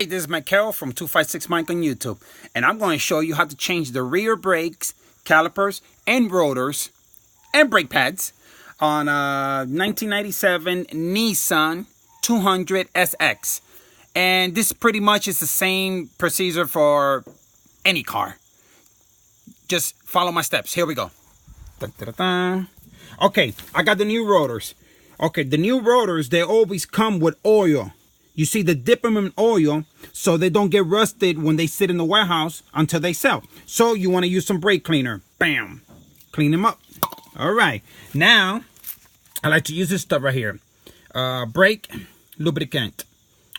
Hey, this is Michael from 256 Mike on YouTube, and I'm going to show you how to change the rear brakes, calipers, and rotors, and brake pads on a 1997 Nissan 200SX. And this pretty much is the same procedure for any car. Just follow my steps. Here we go. Okay, I got the new rotors. Okay, the new rotors, they always come with oil. You see, they dip them in oil so they don't get rusted when they sit in the warehouse until they sell. So you want to use some brake cleaner. Bam. Clean them up. All right. Now, I like to use this stuff right here. Brake lubricant.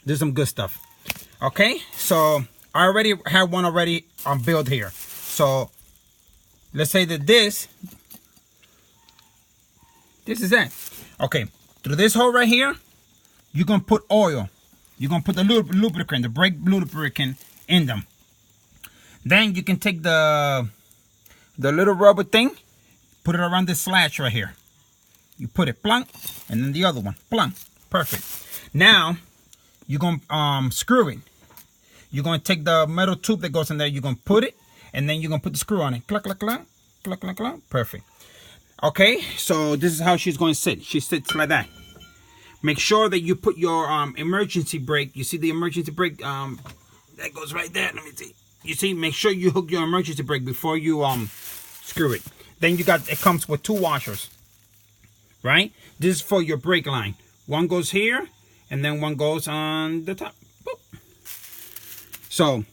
There's some good stuff. Okay. So I already have one already on build here. So let's say that this is that. Okay. Through this hole right here, you're going to put oil. You're going to put the lubricant, the brake lubricant in them. Then you can take the little rubber thing, put it around this slash right here. You put it plunk, and then the other one, plunk. Perfect. Now, you're going to screw it. You're going to take the metal tube that goes in there, you're going to put it, and then you're going to put the screw on it. Cluck, cluck, cluck, cluck, cluck, cluck. Perfect. Okay, so this is how she's going to sit. She sits like that. Make sure that you put your emergency brake. You see the emergency brake? That goes right there. Let me see. You see, make sure you hook your emergency brake before you screw it. Then it comes with two washers, right? This is for your brake line. One goes here, and then one goes on the top. Boop. So,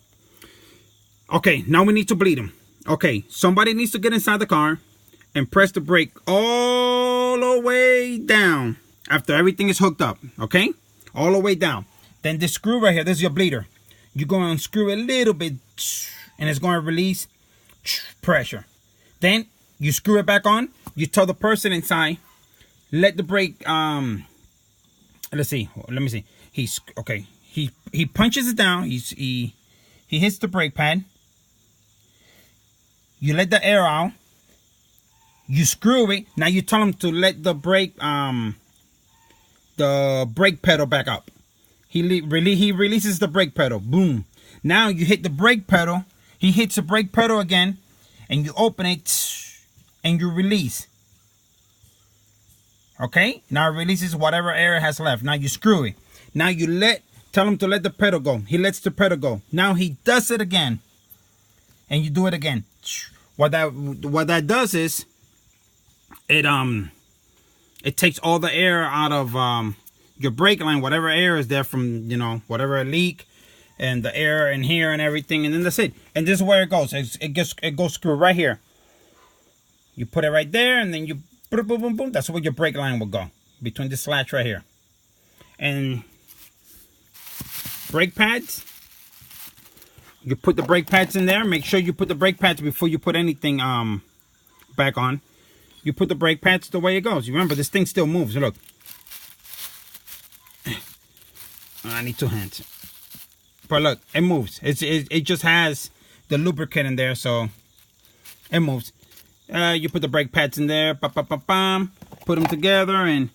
okay, now we need to bleed them. Okay, somebody needs to get inside the car and press the brake all the way down. After everything is hooked up, okay? All the way down. Then this screw right here, this is your bleeder. You're going to unscrew a little bit, and it's going to release pressure. Then you screw it back on. You tell the person inside, let the brake, let's see, let me see. He punches it down. He hits the brake pad. You let the air out. You screw it. Now you tell him to let the brake pedal back up. He releases the brake pedal. Boom. Now you hit the brake pedal. He hits the brake pedal again, and you open it, and you release. Okay. Now it releases whatever air it has left. Now you screw it. Now you tell him to let the pedal go. He lets the pedal go. Now he does it again, and you do it again. What that does is it takes all the air out of your brake line, whatever air is there from, whatever leak, and the air in here and everything, and then that's it. And this is where it goes. It goes screw right here. You put it right there, and then you boom, boom, boom, boom. That's where your brake line will go, between this slash right here. And brake pads. You put the brake pads in there. Make sure you put the brake pads before you put anything back on. You put the brake pads the way it goes. You remember, this thing still moves. Look. I need two hands. But look, it moves. It just has the lubricant in there, so it moves. You put the brake pads in there. Put them together, and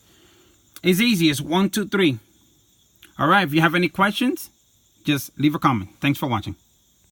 it's easy. It's 1, 2, 3. All right, if you have any questions, just leave a comment. Thanks for watching.